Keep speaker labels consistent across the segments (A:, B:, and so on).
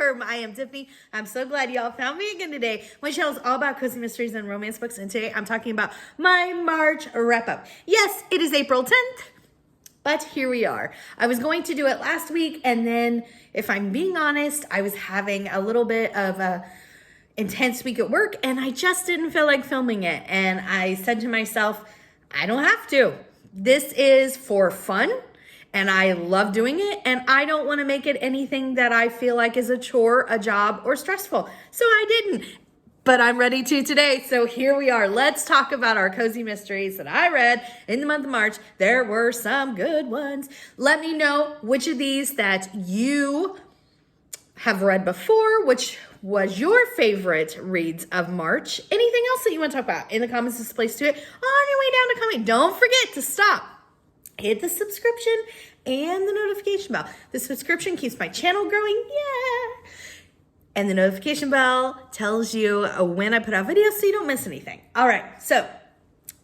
A: warm. I am Tiffany. I'm so glad y'all found me again today. My channel is all about cozy mysteries and romance books, and today I'm talking about my March wrap-up. Yes, it is April 10th, but here we are. I was going to do it last week, and then, if I'm being honest, I was having a little bit of a intense week at work, and I just didn't feel like filming it. And I said to myself, I don't have to. This is for fun. And I love doing it, and I don't want to make it anything that I feel like is a chore, a job, or stressful. So I didn't, but I'm ready to today. So here we are. Let's talk about our cozy mysteries that I read in the month of March. There were some good ones. Let me know which of these that you have read before, which was your favorite reads of March. Anything else that you want to talk about in the comments is the place to do it. On your way down to comment, don't forget to stop. Hit the subscription and the notification bell. The subscription keeps my channel growing, yeah. And the notification bell tells you when I put out videos so you don't miss anything. All right, so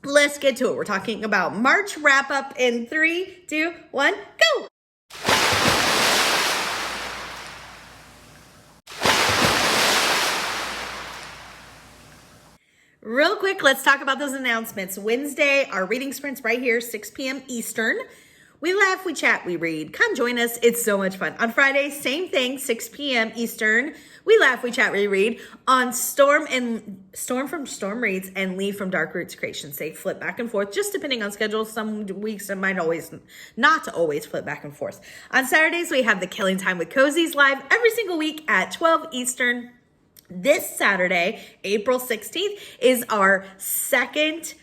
A: let's get to it. We're talking about March wrap up in 3, 2, 1, go. Real quick, let's talk about those announcements. Wednesday, our reading sprints right here, 6 p.m. Eastern. We laugh, we chat, we read. Come join us. It's so much fun. On Friday, same thing, 6 p.m. Eastern. We laugh, we chat, we read. On Storm from Storm Reads and Lee from Dark Roots Creations. They flip back and forth, just depending on schedule. Some weeks it might not always flip back and forth. On Saturdays, we have the Killing Time with Cozies live every single week at 12 Eastern. This Saturday, April 16th, is our second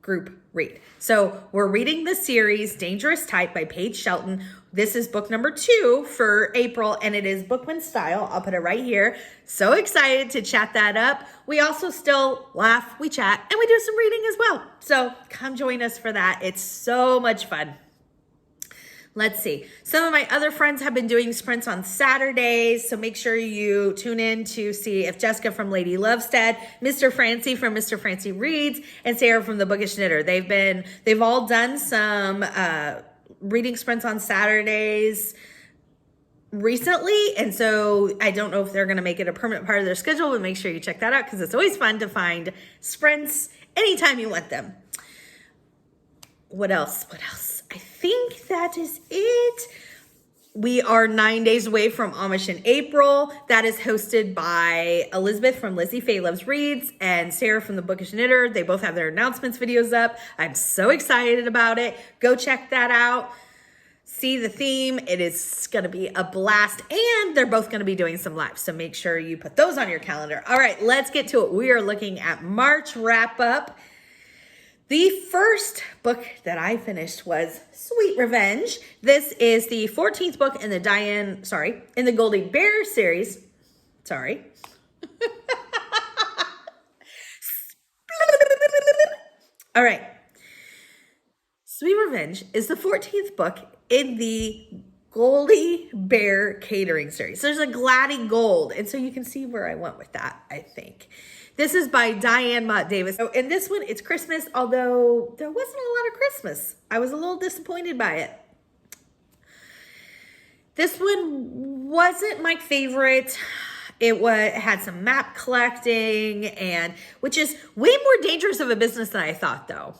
A: group read. So we're reading the series Dangerous Type by Paige Shelton. This is book number 2 for April, and it is Bookman style. I'll put it right here. So excited to chat that up. We also still laugh, we chat, and we do some reading as well. So come join us for that. It's so much fun. Let's see. Some of my other friends have been doing sprints on Saturdays, so make sure you tune in to see if Jessica from Lady Lovestead, Mr. Francie from Mr. Francie Reads, and Sarah from the Bookish Knitter. They've all done some reading sprints on Saturdays recently, and so I don't know if they're going to make it a permanent part of their schedule, but make sure you check that out because it's always fun to find sprints anytime you want them. What else? I think that is it. We are 9 days away from Amish in April. That is hosted by Elizabeth from Lizzie Faye Loves Reads and Sarah from the Bookish Knitter. They both have their announcements videos up. I'm so excited about it. Go check that out. See the theme. It is going to be a blast, and they're both going to be doing some lives. So make sure you put those on your calendar. All right, let's get to it. We are looking at March wrap up. The first book that I finished was Sweet Revenge. This is the 14th book in the in the Goldy Bear series. Sorry. All right. Sweet Revenge is the 14th book in the Goldy Bear catering series. There's a Gladdy Gold, and so you can see where I went with that, I think. This is by DIANE Mott Davis. So in this one, it's Christmas, although there wasn't a lot of Christmas. I was a little disappointed by it. This one wasn't my favorite. It had some map collecting, and which is way more dangerous of a business than I thought, though.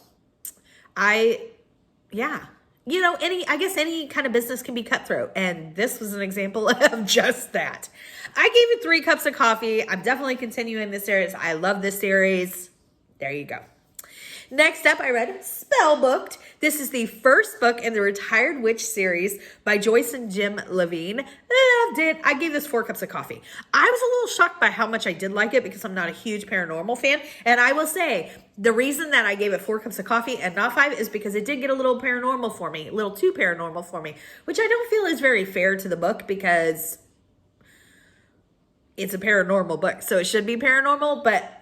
A: You know, I guess any kind of business can be cutthroat, and this was an example of just that. I gave it 3 cups of coffee. I'm definitely continuing this series. I love this series. There you go. Next up, I read Spellbooked. This is the first book in the Retired Witch series by Joyce and Jim Levine. Loved it. I gave this 4 cups of coffee. I was a little shocked by how much I did like it because I'm not a huge paranormal fan. And I will say, the reason that I gave it 4 cups of coffee and not 5 is because it did get a little paranormal for me, a little too paranormal for me, which I don't feel is very fair to the book because it's a paranormal book. So it should be paranormal, but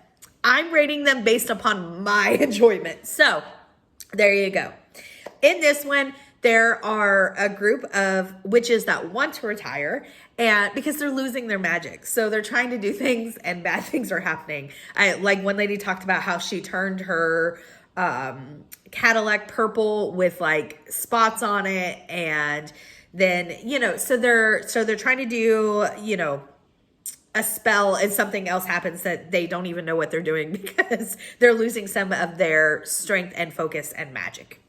A: I'm rating them based upon my enjoyment. So there you go. In this one, there are a group of witches that want to retire and because they're losing their magic. So they're trying to do things and bad things are happening. Like one lady talked about how she turned her Cadillac purple with like spots on it. And then, so they're trying to do, a spell and something else happens that they don't even know what they're doing because they're losing some of their strength and focus and magic.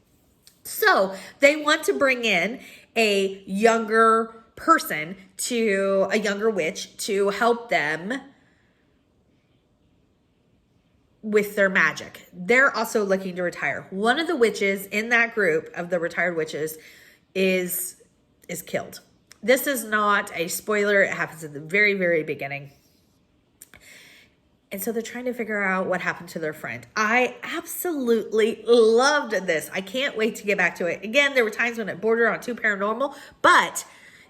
A: So they want to bring in a younger person, to a younger witch, to help them with their magic. They're also looking to retire. One of the witches in that group of the retired witches is killed. This is not a spoiler. It happens at the very, very beginning. And so they're trying to figure out what happened to their friend. I absolutely loved this. I can't wait to get back to it. Again, there were times when it bordered on too paranormal, but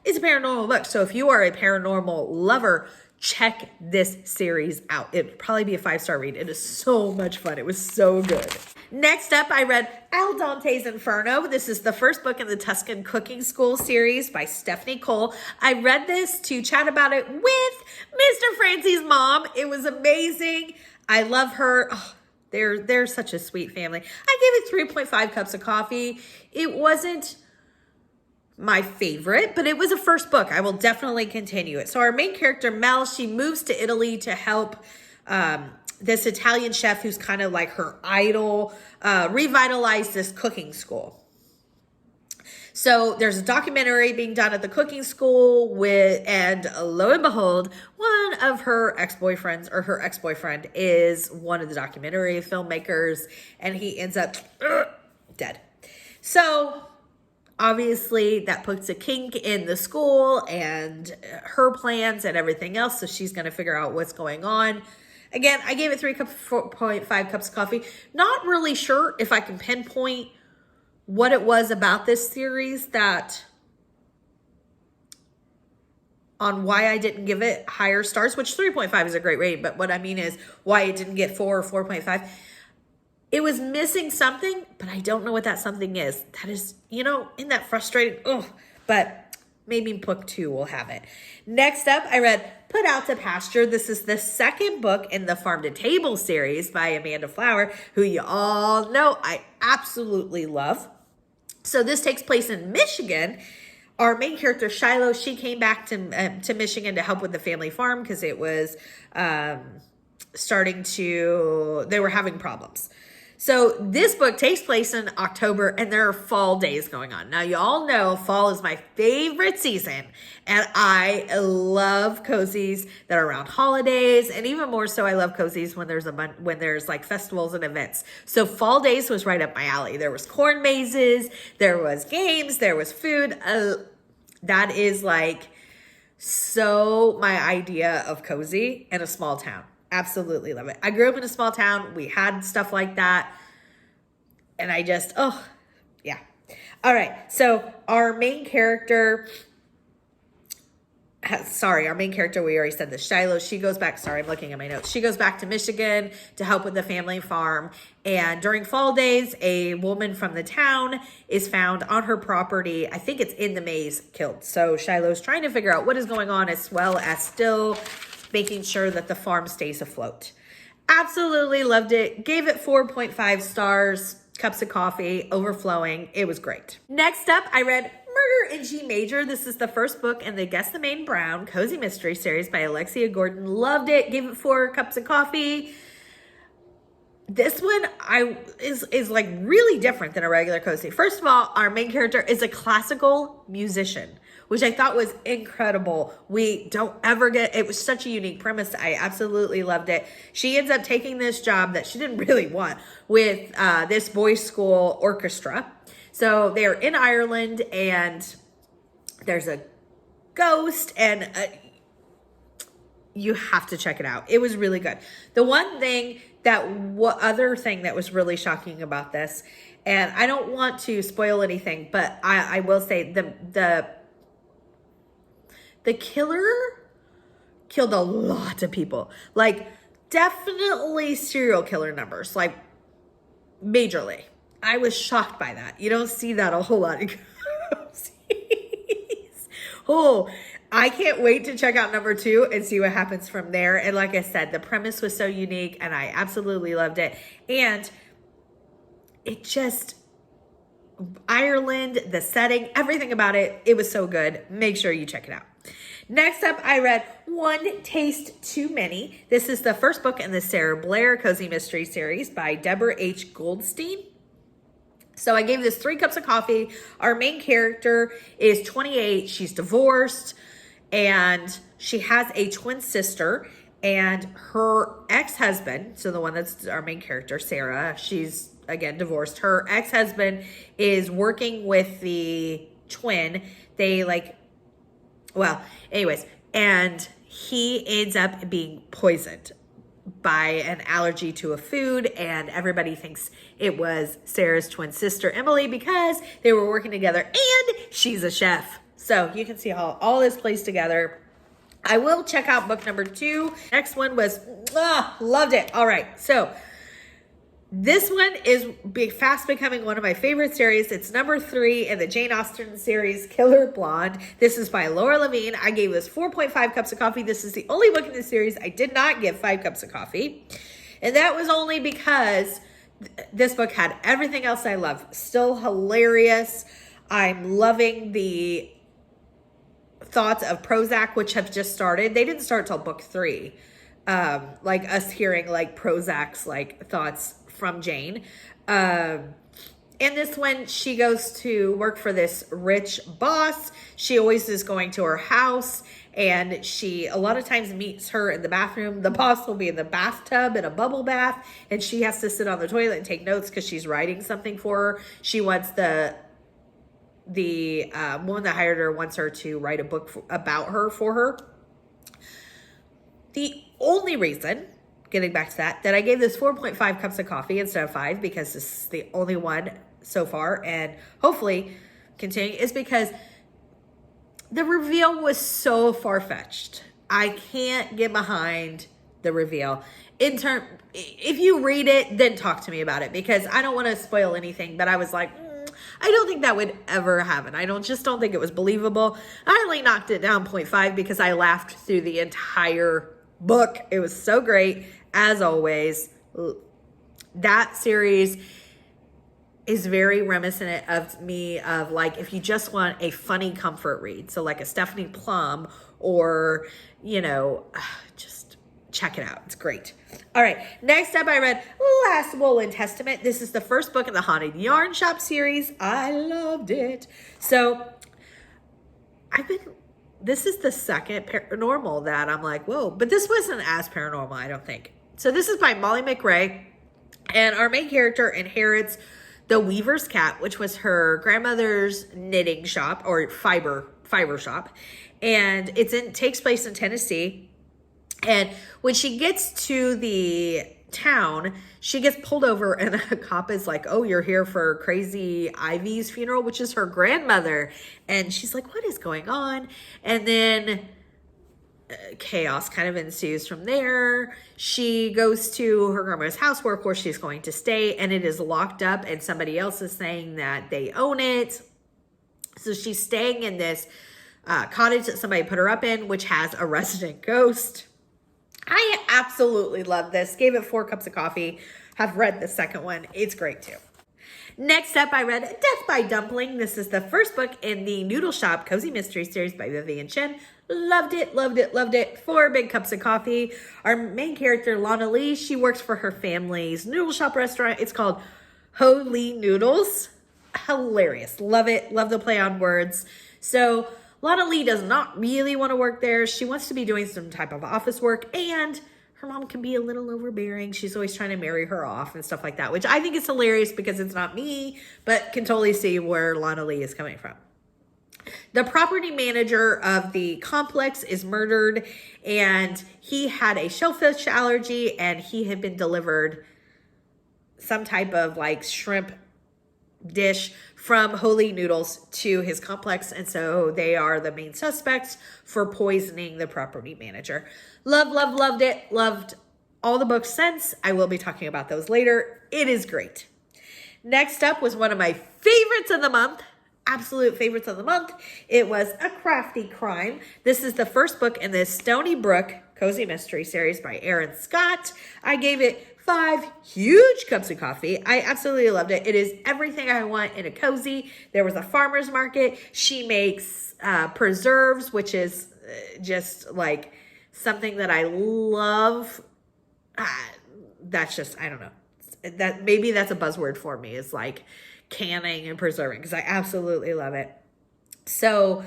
A: it's a paranormal book. So if you are a paranormal lover, check this series out. It'd probably be a 5-star read. It is so much fun. It was so good. Next up, I read Al Dante's Inferno. This is the first book in the Tuscan Cooking School series by Stephanie Cole. I read this to chat about it with Mr. Francie's mom. It was amazing. I love her. Oh, they're such a sweet family. I gave it 3.5 cups of coffee. It wasn't my favorite, but it was a first book. I will definitely continue it. So our main character, Mel, she moves to Italy to help this Italian chef who's kind of like her idol, revitalize this cooking school. So there's a documentary being done at the cooking school and lo and behold, one of her ex-boyfriends, or her ex-boyfriend, is one of the documentary filmmakers, and he ends up dead. So obviously that puts a kink in the school and her plans and everything else. So she's going to figure out what's going on. Again, I gave it 4.5 cups of coffee. Not really sure if I can pinpoint what it was about this series on why I didn't give it higher stars, which 3.5 is a great rating, but what I mean is why it didn't get 4 or 4.5. It was missing something, but I don't know what that something is. That is, isn't that frustrating? Ugh. But maybe book 2 will have it. Next up, I read Put Out to Pasture. This is the second book in the Farm to Table series by Amanda Flower, who you all know I absolutely love. So this takes place in Michigan. Our main character, Shiloh, she came back to Michigan to help with the family farm because it was they were having problems. So this book takes place in October, and there are fall days going on. Now, you all know fall is my favorite season, and I love cozies that are around holidays, and even more so, I love cozies when there's like festivals and events. So fall days was right up my alley. There was corn mazes, there was games, there was food. That is like so my idea of cozy in a small town. Absolutely love it. I grew up in a small town. We had stuff like that. And I just, yeah. All right. So our main character, we already said this, Shiloh, she goes back, sorry, I'm looking at my notes. She goes back to Michigan to help with the family farm. And during fall days, a woman from the town is found on her property. I think it's in the maze, killed. So Shiloh's trying to figure out what is going on, as well as still making sure that the farm stays afloat. Absolutely loved it. Gave it 4.5 stars, cups of coffee, overflowing. It was great. Next up, I read Murder in G Major. This is the first book in the Guess the Maine Brown Cozy Mystery series by Alexia Gordon. Loved it. Gave it 4 cups of coffee. This one is like really different than a regular cozy. First of all, our main character is a classical musician, which I thought was incredible. We don't ever it was such a unique premise. I absolutely loved it. She ends up taking this job that she didn't really want with this boys' school orchestra. So they're in Ireland, and there's a ghost, and you have to check it out. It was really good. The one thing other thing that was really shocking about this, and I don't want to spoil anything, but I will say the killer killed a lot of people. Like, definitely serial killer numbers, like majorly. I was shocked by that. You don't see that a whole lot in cozies. Oh, I can't wait to check out number 2 and see what happens from there. And like I said, the premise was so unique, and I absolutely loved it. And it just, Ireland, the setting, everything about it, it was so good. Make sure you check it out. Next up, I read One Taste Too Many. This is the first book in the Sarah Blair Cozy Mystery series by Deborah H. Goldstein. So I gave this 3 cups of coffee. Our main character is 28. She's divorced and she has a twin sister, and her ex-husband, so the one that's our main character, Sarah, she's again divorced. Her ex-husband is working with the twin. They and he ends up being poisoned by an allergy to a food, and everybody thinks it was Sarah's twin sister, Emily, because they were working together and she's a chef. So you can see how all this plays together. I will check out book number 2. Next one was, loved it. All right, so this one is fast becoming one of my favorite series. It's number 3 in the Jaine Austen series, Killer Blonde. This is by Laura Levine. I gave this 4.5 cups of coffee. This is the only book in the series I did not give 5 cups of coffee. And that was only because this book had everything else I love. Still hilarious. I'm loving the thoughts of Prozac, which have just started. They didn't start till book 3. Like us hearing like Prozac's like thoughts from Jaine. In this one, she goes to work for this rich boss. She always is going to her house, and she a lot of times meets her in the bathroom. The boss will be in the bathtub in a bubble bath, and she has to sit on the toilet and take notes because she's writing something for her. She wants the woman that hired her wants her to write a book about her for her. The only reason, getting back to that I gave this 4.5 cups of coffee instead of 5, because this is the only one so far and hopefully continue, is because the reveal was so far-fetched. I can't get behind the reveal. If you read it, then talk to me about it, because I don't want to spoil anything, but I was like, I don't think that would ever happen. I don't think it was believable. I only knocked it down 0.5 because I laughed through the entire book. It was so great, as always. That series is very reminiscent of me, of like, if you just want a funny comfort read, so like a Stephanie Plum, or just check it out. It's great. All right, next up I read Last Will and Testament. This is the first book in the Haunted Yarn Shop series. I loved it. So this is the second paranormal that I'm like, whoa, but this wasn't as paranormal, I don't think. So this is by Molly McRae, and our main character inherits the Weaver's Cat, which was her grandmother's knitting shop, or fiber shop, and takes place in Tennessee. And when she gets to the town, she gets pulled over, and a cop is like, oh, you're here for Crazy Ivy's funeral, which is her grandmother. And she's like, what is going on? And then chaos kind of ensues from there. She goes to her grandmother's house where, of course, she's going to stay, and it is locked up, and somebody else is saying that they own it. So she's staying in this cottage that somebody put her up in, which has a resident ghost. I absolutely love this. Gave it 4 cups of coffee. Have read the second one. It's great too. Next up, I read Death by Dumpling. This is the first book in the Noodle Shop Cozy Mystery Series by Vivian Chen. Loved it, loved it, loved it. 4 big cups of coffee. Our main character, Lana Lee, she works for her family's noodle shop restaurant. It's called Ho Lee Noodles. Hilarious. Love it. Love the play on words. So Lana Lee does not really want to work there. She wants to be doing some type of office work, and her mom can be a little overbearing. She's always trying to marry her off and stuff like that, which I think is hilarious because it's not me, but can totally see where Lana Lee is coming from. The property manager of the complex is murdered, and he had a shellfish allergy, and he had been delivered some type of like shrimp dish from Holy Noodles to his complex, and so they are the main suspects for poisoning the property manager. Loved it. Loved all the books since. I will be talking about those later. It is great. Next up was one of my favorites of the month. Absolute favorites of the month. It was A Crafty Crime. This is the first book in the Stoneybrook Cozy Mystery series by Erin Scott. I gave it 5 huge cups of coffee. I absolutely loved it. It is everything I want in a cozy. There was a farmer's market. She makes preserves, which is just like something that I love. That's just, I don't know. That maybe that's a buzzword for me, is like canning and preserving, because I absolutely love it. So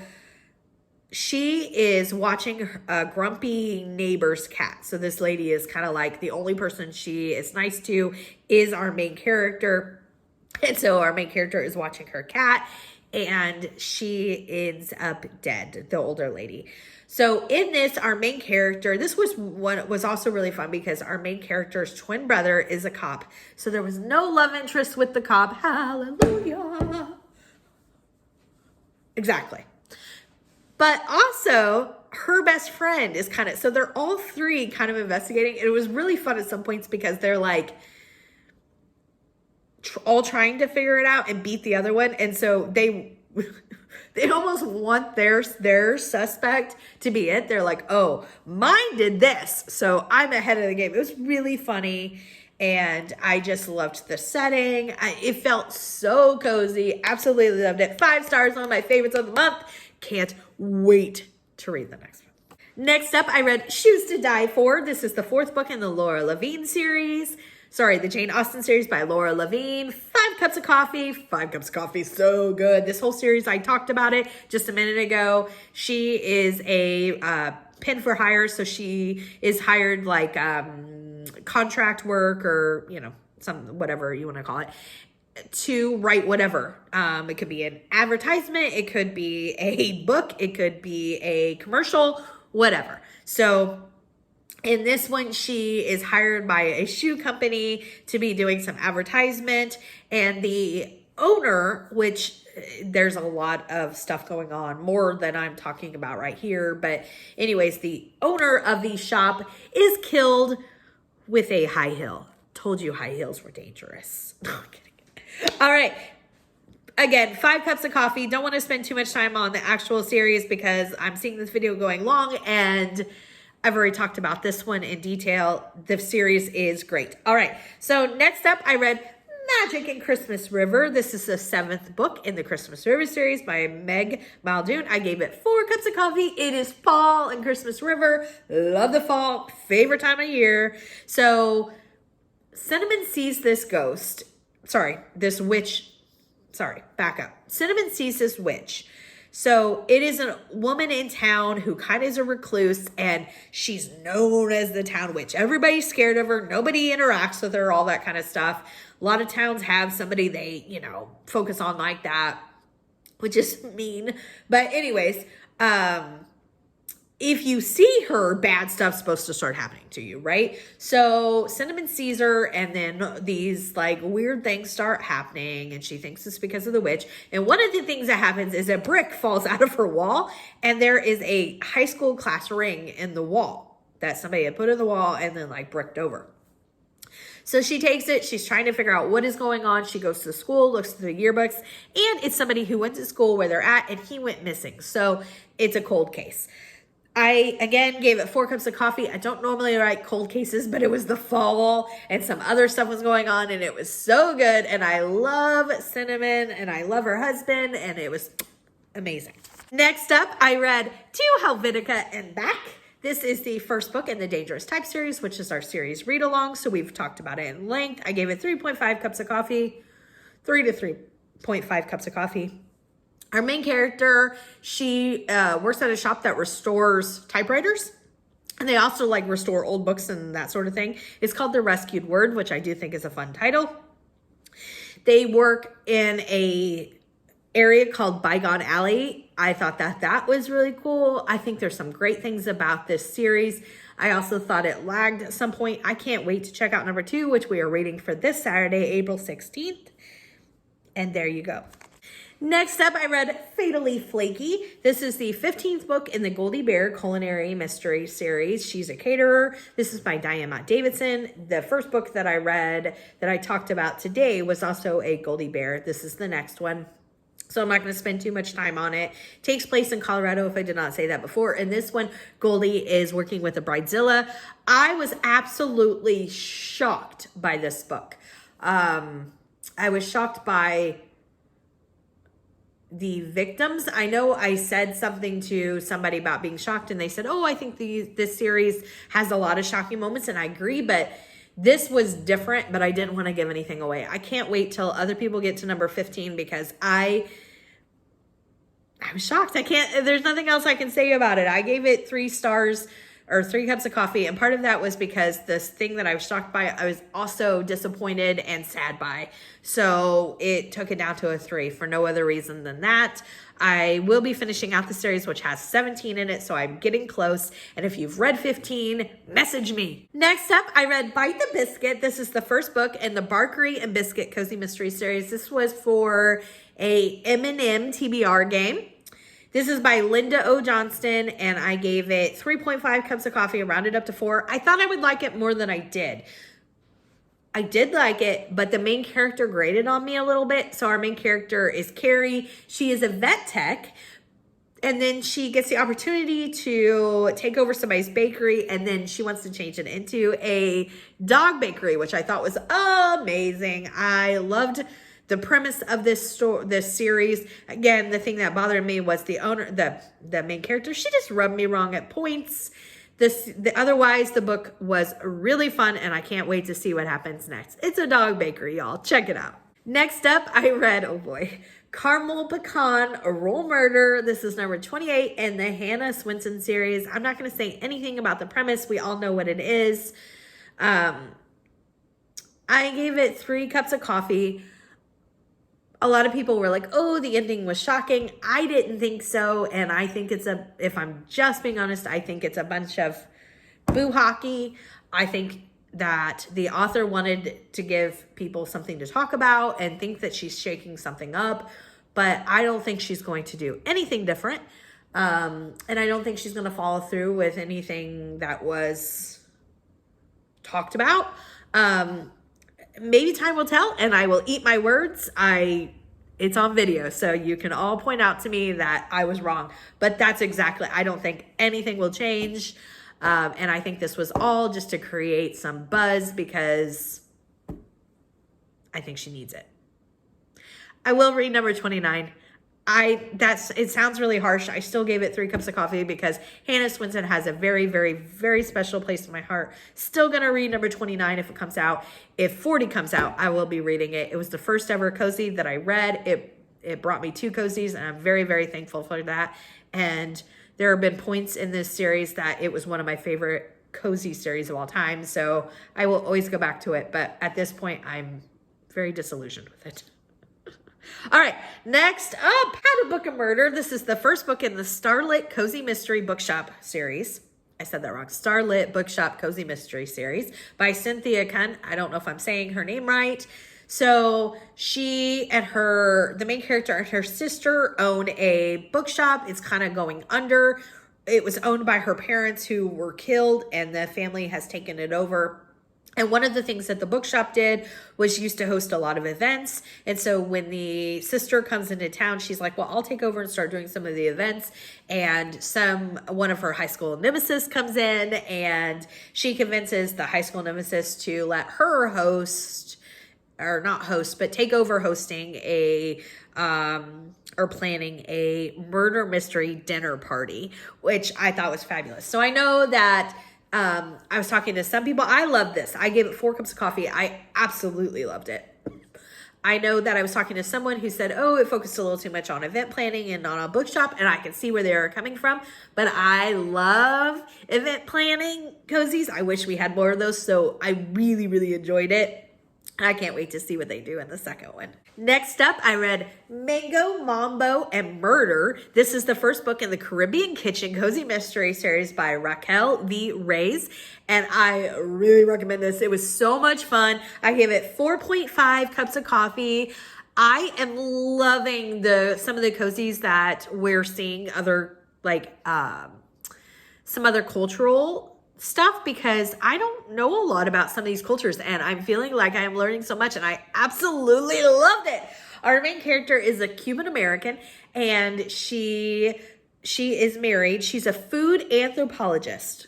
A: she is watching a grumpy neighbor's cat. So this lady is kind of like the only person she is nice to is our main character. And so our main character is watching her cat, and she ends up dead, the older lady. So in this, our main character, this was what was also really fun, because our main character's twin brother is a cop. So there was no love interest with the cop. Hallelujah. Exactly. But also, her best friend is kind of, so they're all three kind of investigating. It was really fun at some points, because they're like all trying to figure it out and beat the other one. And so they almost want their suspect to be it. They're like, oh, mine did this, so I'm ahead of the game. It was really funny. And I just loved the setting. It felt so cozy. Absolutely loved it. 5 stars, one of my favorites of the month. Can't wait to read the next one. Next up, I read Shoes to Die For. This is the 4th book in the Laura Levine series. Sorry, the Jaine Austen series by Laura Levine. 5 cups of coffee. 5 cups of coffee, so good. This whole series, I talked about it just a minute ago. She is a pen for hire, so she is hired like contract work, or, you know, some whatever you want to call it, to write whatever. It could be an advertisement, it could be a book, it could be a commercial, whatever. So in this one, she is hired by a shoe company to be doing some advertisement, and the owner, which there's a lot of stuff going on, more than I'm talking about right here, but anyways, the owner of the shop is killed with a high heel. Told you high heels were dangerous. No, I'm kidding. All right. Again, 5 cups of coffee. Don't want to spend too much time on the actual series, because I'm seeing this video going long, and I've already talked about this one in detail. The series is great. All right. So next up, I read Magic in Christmas River. This is the 7th book in the Christmas River series by Meg Muldoon. I gave it 4 cups of coffee. It is fall in Christmas River. Love the fall. Favorite time of year. So Cinnamon sees this ghost. This witch. Back up. Cinnamon sees this witch. So it is a woman in town who kind of is a recluse, and she's known as the town witch. Everybody's scared of her. Nobody interacts with her, all that kind of stuff. A lot of towns have somebody they, you know, focus on like that, which is mean. But anyways, if you see her, bad stuff's supposed to start happening to you, right? So Cinnamon sees her, and then these like weird things start happening, and she thinks it's because of the witch. And one of the things that happens is a brick falls out of her wall, and there is a high school class ring in the wall that somebody had put in the wall and then like bricked over. So she takes it. She's trying to figure out what is going on. She goes to school, looks through the yearbooks, and it's somebody who went to school where they're at, and he went missing. So it's a cold case. I, again, gave it 4 cups of coffee. I don't normally write cold cases, but it was the fall and some other stuff was going on, and it was so good. And I love Cinnamon, and I love her husband, and it was amazing. Next up, I read To Helvetica and Back. This is the 1st book in the Dangerous Type series, which is our series read along. So we've talked about it in length. I gave it 3.5 cups of coffee, 3 to 3.5 cups of coffee. Our main character, she works at a shop that restores typewriters. And they also like restore old books and that sort of thing. It's called The Rescued Word, which I do think is a fun title. They work in a area called Bygone Alley. I thought that was really cool. I think there's some great things about this series. I also thought it lagged at some point. I can't wait to check out number 2, which we are reading for this Saturday, April 16th. And there you go. Next up, I read Fatally Flaky. This is the 15th book in the Goldy Bear culinary mystery series. She's a caterer. This is by DIANE Davidson. The 1st book that I read that I talked about today was also a Goldy Bear. This is the next one. So I'm not going to spend too much time on it. It takes place in Colorado, if I did not say that before. And this one, Goldie is working with a bridezilla. I was absolutely shocked by this book. I was shocked by the victims. I know I said something to somebody about being shocked, and they said, oh, I think this series has a lot of shocking moments, and I agree, but this was different, but I didn't want to give anything away. I can't wait till other people get to number 15 because I'm shocked. There's nothing else I can say about it. I gave it 3 stars or 3 cups of coffee. And part of that was because this thing that I was shocked by, I was also disappointed and sad by. So it took it down to a 3 for no other reason than that. I will be finishing out the series, which has 17 in it, so I'm getting close. And if you've read 15, message me. Next up, I read Bite the Biscuit. This is the first book in the Barkery and Biscuit Cozy Mystery Series. This was for a M&M TBR game. This is by Linda O. Johnston, and I gave it 3.5 cups of coffee, rounded up to 4. I thought I would like it more than I did. I did like it, but the main character grated on me a little bit. So our main character is Carrie. She is a vet tech, and then she gets the opportunity to take over somebody's bakery, and then she wants to change it into a dog bakery, which I thought was amazing. I loved the premise of this series. Again, the thing that bothered me was the main character. She just rubbed me wrong at points. Otherwise, the book was really fun, and I can't wait to see what happens next. It's a dog bakery, y'all. Check it out. Next up, I read, oh boy, Caramel Pecan, A Roll Murder. This is number 28 in the Hannah Swensen series. I'm not going to say anything about the premise. We all know what it is. I gave it 3 cups of coffee. A lot of people were like, oh, the ending was shocking. I didn't think so. And I think if I'm just being honest, I think it's a bunch of boo hockey. I think that the author wanted to give people something to talk about and think that she's shaking something up. But I don't think she's going to do anything different. And I don't think she's going to follow through with anything that was talked about. Maybe time will tell, and I will eat my words. It's on video, so you can all point out to me that I was wrong. But that's exactly, I don't think anything will change. And I think this was all just to create some buzz because I think she needs it. I will read number 29. It sounds really harsh. I still gave it 3 cups of coffee because Hannah Swensen has a very, very, very special place in my heart. Still going to read number 29 if it comes out. If 40 comes out, I will be reading it. It was the first ever cozy that I read. It brought me 2 cozies, and I'm very, very thankful for that. And there have been points in this series that it was one of my favorite cozy series of all time. So I will always go back to it. But at this point, I'm very disillusioned with it. All right, next up, How to Book a Murder. This is the first book in the Starlit Cozy Mystery Bookshop series. I said that wrong. Starlit Bookshop Cozy Mystery series by Cynthia Kuhn. I don't know if I'm saying her name right. So she and the main character and her sister own a bookshop. It's kind of going under. It was owned by her parents who were killed, and the family has taken it over. And one of the things that the bookshop did was used to host a lot of events. And so when the sister comes into town, she's like, well, I'll take over and start doing some of the events. And one of her high school nemesis comes in, and she convinces the high school nemesis to let her take over hosting planning a murder mystery dinner party, which I thought was fabulous. So I know that I was talking to some people. I love this. I gave it 4 cups of coffee. I absolutely loved it. I know that I was talking to someone who said, oh, it focused a little too much on event planning and not on bookshop, and I can see where they are coming from. But I love event planning cozies. I wish we had more of those, so I really, really enjoyed it. I can't wait to see what they do in the second one. Next up, I read Mango, Mambo, and Murder. This is the first book in the Caribbean Kitchen Cozy Mystery series by Raquel V. Reyes, and I really recommend this. It was so much fun. I gave it 4.5 cups of coffee. I am loving some of the cozies that we're seeing some other cultural stuff, because I don't know a lot about some of these cultures, and I'm feeling like I'm learning so much, and I absolutely loved it. Our main character is a Cuban American, and she is married. She's a food anthropologist,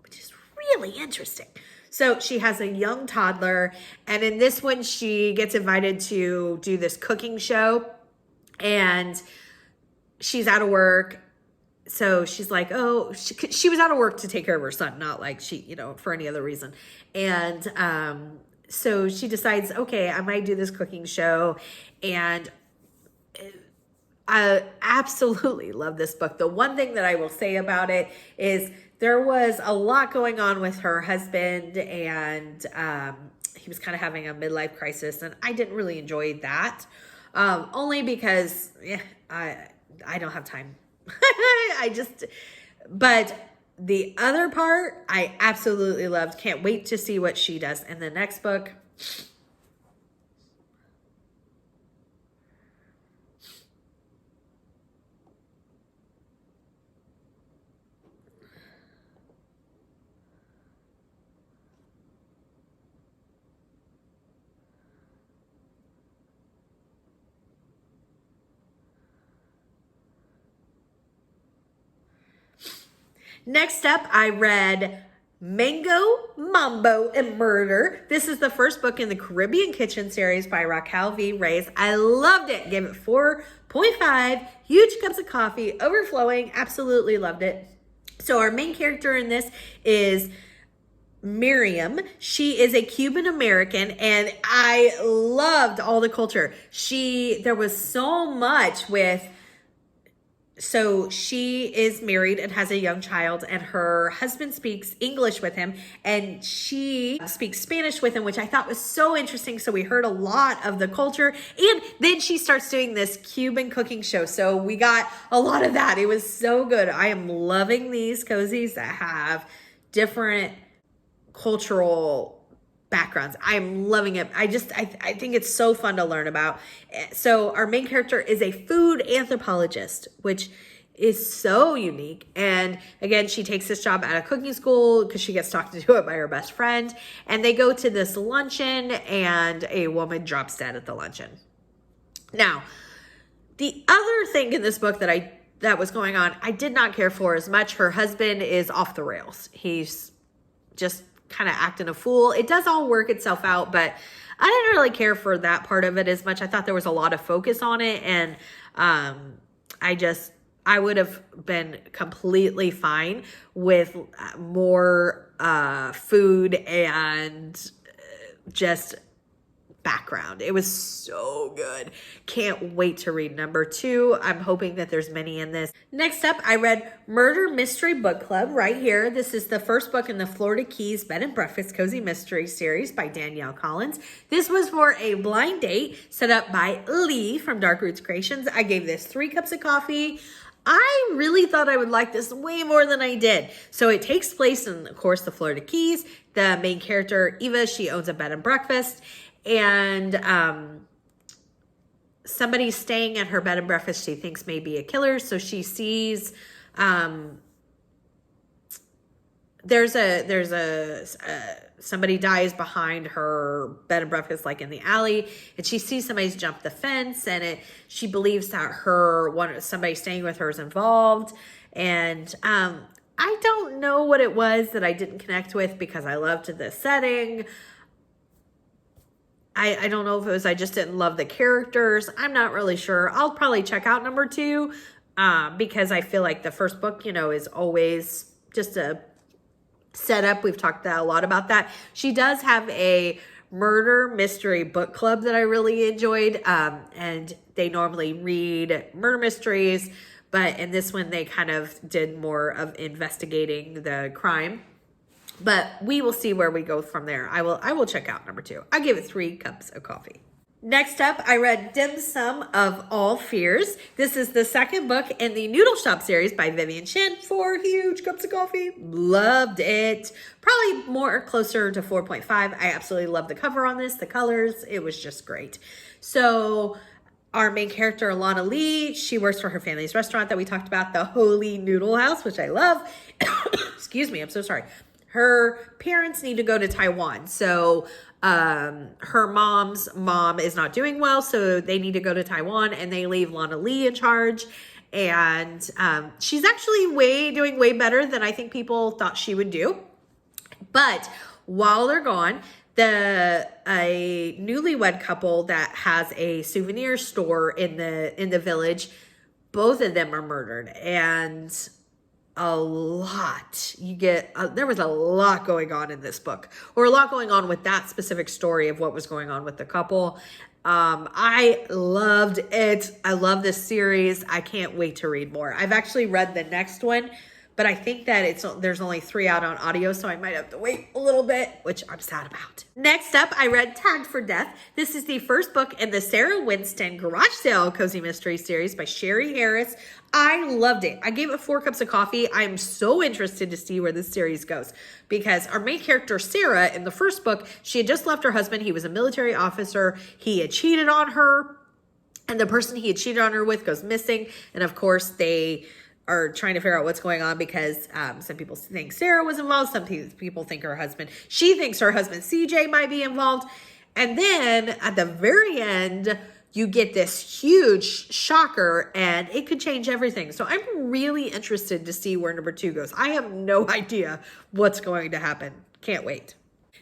A: which is really interesting. So she has a young toddler, and in this one she gets invited to do this cooking show. and she's out of work. So she's like, oh, she was out of work to take care of her son, not like she, you know, for any other reason. And so she decides, okay, I might do this cooking show. And I absolutely love this book. The one thing that I will say about it is there was a lot going on with her husband, and he was kind of having a midlife crisis, and I didn't really enjoy that, only because I don't have time. But the other part I absolutely loved. Can't wait to see what she does in the next book. Next up, I read Mambo, and Murder. This is the first book in the Caribbean Kitchen series by Raquel V. Reyes. I loved it. Gave it 4.5. Huge cups of coffee, overflowing. Absolutely loved it. So our main character in this is Miriam. She is a Cuban American, and I loved all the culture. There was so much with. So she is married and has a young child, and her husband speaks English with him, and she speaks Spanish with him, which I thought was so interesting. So we heard a lot of the culture, and then she starts doing this Cuban cooking show. So we got a lot of that. It was so good. I am loving these cozies that have different cultural backgrounds. I'm loving it. I think it's so fun to learn about. So our main character is a food anthropologist, which is so unique. And again, she takes this job at a cooking school because she gets talked to it by her best friend. And they go to this luncheon, and a woman drops dead at the luncheon. Now, the other thing in this book that was going on, I did not care for as much. Her husband is off the rails. He's just kind of acting a fool. It does all work itself out, but I didn't really care for that part of it as much. I thought there was a lot of focus on it, and I would have been completely fine with more food and just background. It was so good. Can't wait to read number 2. I'm hoping that there's many in this. Next up, I read Murder Mystery Book Club right here. This is the first book in the Florida Keys Bed and Breakfast Cozy Mystery series by Danielle Collins. This was for a blind date set up by Lee from Dark Roots Creations. I gave this 3 cups of coffee. I really thought I would like this way more than I did. So it takes place in, of course, the Florida Keys. The main character, Eva, she owns a bed and breakfast. And somebody staying at her bed and breakfast she thinks may be a killer. So she sees somebody dies behind her bed and breakfast, like in the alley, and she sees somebody's jumped the fence, and she believes that somebody staying with her is involved. And I don't know what it was that I didn't connect with, because I loved the setting. I don't know if it was I just didn't love the characters. I'm not really sure. I'll probably check out number 2 because I feel like the first book, is always just a setup. We've talked a lot about that. She does have a murder mystery book club that I really enjoyed, and they normally read murder mysteries, but in this one they kind of did more of investigating the crime. But we will see where we go from there. I will check out number 2. I gave it 3 cups of coffee. Next up, I read Dim Sum of All Fears. This is the second book in the Noodle Shop series by Vivian Shin. 4 huge cups of coffee. Loved it. Probably more closer to 4.5. I absolutely love the cover on this, the colors. It was just great. So our main character, Alana Lee, she works for her family's restaurant that we talked about, the Holy Noodle House, which I love. Excuse me, I'm so sorry. Her parents need to go to Taiwan. So her mom's mom is not doing well. So they need to go to Taiwan, and they leave Lana Lee in charge. And she's actually doing way better than I think people thought she would do. But while they're gone, a newlywed couple that has a souvenir store in the village. Both of them are murdered, and a lot. There was a lot going on in this book, or a lot going on with that specific story of what was going on with the couple. I loved it. I love this series. I can't wait to read more. I've actually read the next one, but I think that there's only 3 out on audio, so I might have to wait a little bit, which I'm sad about. Next up, I read Tagged for Death. This is the first book in the Sarah Winston Garage Sale Cozy Mystery series by Sherry Harris. I loved it. I gave it 4 cups of coffee. I'm so interested to see where this series goes, because our main character, Sarah, in the first book, she had just left her husband. He was a military officer. He had cheated on her, and the person he had cheated on her with goes missing. And of course, they are trying to figure out what's going on, because some people think Sarah was involved. Some people think she thinks her husband CJ might be involved. And then at the very end, you get this huge shocker, and it could change everything. So I'm really interested to see where number 2 goes. I have no idea what's going to happen. Can't wait.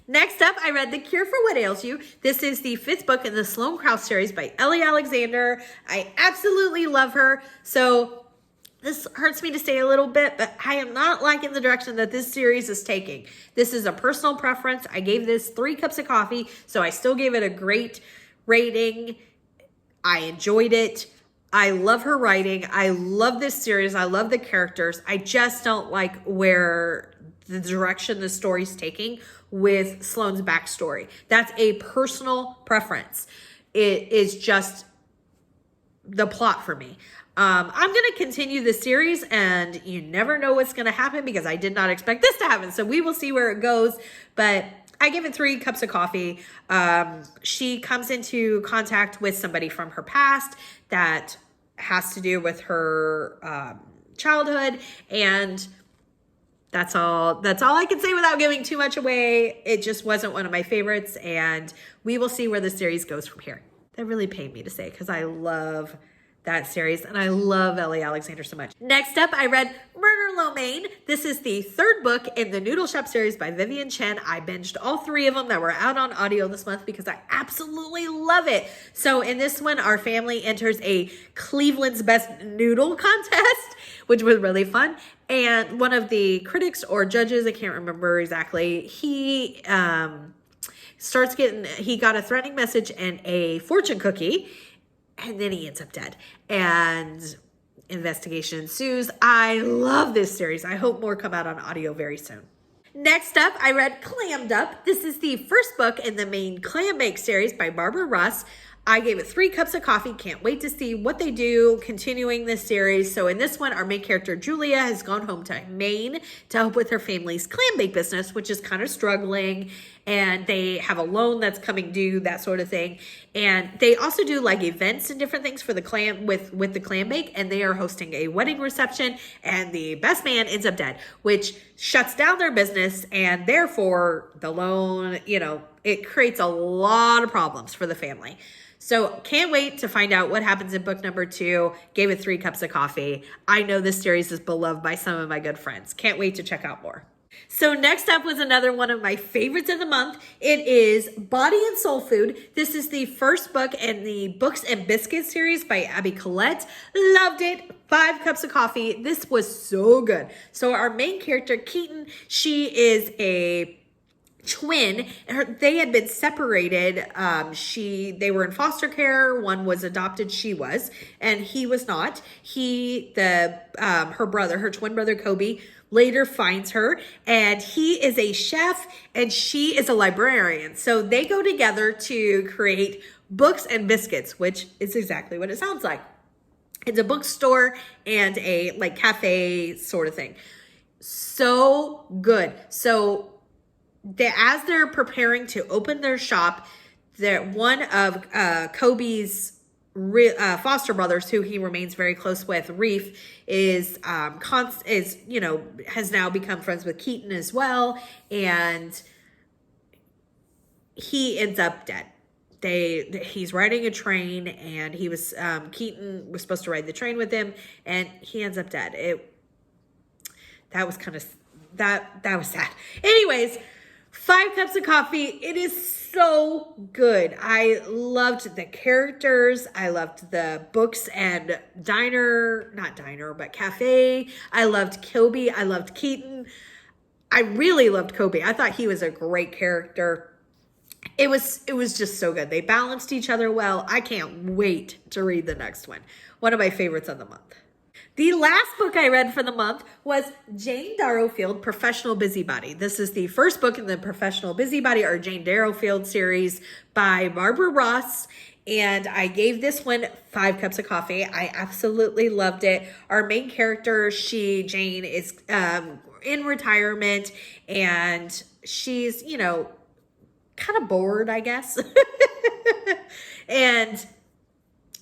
A: Next up, I read The Cure for What Ails You. This is the 5th book in the Sloan Krause series by Ellie Alexander. I absolutely love her. So this hurts me to say a little bit, but I am not liking the direction that this series is taking. This is a personal preference. I gave this 3 cups of coffee, so I still gave it a great rating. I enjoyed it. I love her writing. I love this series. I love the characters. I just don't like where the direction the story's taking with Sloane's backstory. That's a personal preference. It is just the plot for me. I'm going to continue the series, and you never know what's going to happen, because I did not expect this to happen. So we will see where it goes, but I give it 3 cups of coffee. She comes into contact with somebody from her past that has to do with her childhood, and that's all I can say without giving too much away. It just wasn't one of my favorites, and we will see where the series goes from here. That really pained me to say, because I love that series, and I love Ellie Alexander so much. Next up, I read Murder Lo Maine. This is the 3rd book in the Noodle Shop series by Vivian Chen. I binged all 3 of them that were out on audio this month, because I absolutely love it. So in this one, our family enters a Cleveland's Best Noodle contest, which was really fun. And one of the critics or judges, I can't remember exactly, he got a threatening message and a fortune cookie, and then he ends up dead, and investigation ensues. I love this series. I hope more come out on audio very soon. Next up, I read Clammed Up. This is the 1st book in the Maine clambake series by Barbara Russ. I gave it 3 cups of coffee. Can't wait to see what they do continuing this series. So in this one, our main character, Julia, has gone home to Maine to help with her family's clambake business, which is kind of struggling. And they have a loan that's coming due, that sort of thing. And they also do like events and different things for the with the clambake. And they are hosting a wedding reception, and the best man ends up dead, which shuts down their business. And therefore the loan, it creates a lot of problems for the family. So can't wait to find out what happens in book number 2. Gave it 3 cups of coffee. I know this series is beloved by some of my good friends. Can't wait to check out more. So next up was another one of my favorites of the month. It is Body and Soul Food. This is the 1st book in the Books and Biscuits series by Abby Collette. Loved it. 5 cups of coffee. This was so good. So our main character, Keaton, she is a twin. They had been separated. They were in foster care. One was adopted, she was, and he was not. Her twin brother Kobe later finds her, and he is a chef and she is a librarian. So they go together to create Books and Biscuits, which is exactly what it sounds like. It's a bookstore and a cafe sort of thing. So good. So as they're preparing to open their shop, one of Kobe's foster brothers, who he remains very close with, Reef, has now become friends with Keaton as well, and he ends up dead. He's riding a train, and Keaton was supposed to ride the train with him, and he ends up dead. That was sad. Anyways, 5 cups of coffee. It is so good. I loved the characters. I loved the books and not diner, but cafe. I loved Kilby. I loved Keaton. I really loved Kobe. I thought he was a great character. It was just so good. They balanced each other well. I can't wait to read the next one. One of my favorites of the month. The last book I read for the month was Jaine Darrowfield, Professional Busybody. This is the first book in the Professional Busybody or Jaine Darrowfield series by Barbara Ross. And I gave this one 5 cups of coffee. I absolutely loved it. Our main character, Jaine, is in retirement, and she's, you know, kind of bored, I guess. And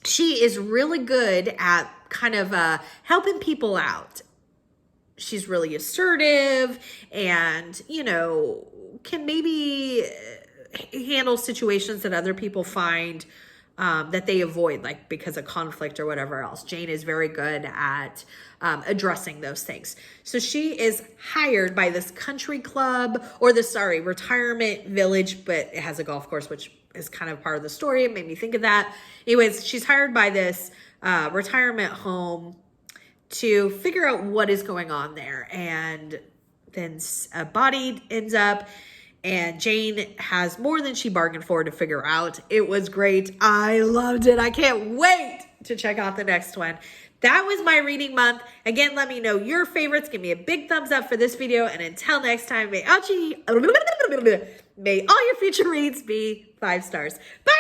A: she is really good at kind of helping people out. She's really assertive and, you know, can maybe handle situations that other people find that they avoid, like because of conflict or whatever else. Jaine is very good at addressing those things. So she is hired by this country club or retirement village, but it has a golf course, which is kind of part of the story. It made me think of that. Anyways, she's hired by this retirement home to figure out what is going on there. And then a body ends up, and Jaine has more than she bargained for to figure out. It was great. I loved it. I can't wait to check out the next one. That was my reading month. Again, let me know your favorites. Give me a big thumbs up for this video. And until next time, may all your future reads be 5 stars. Bye.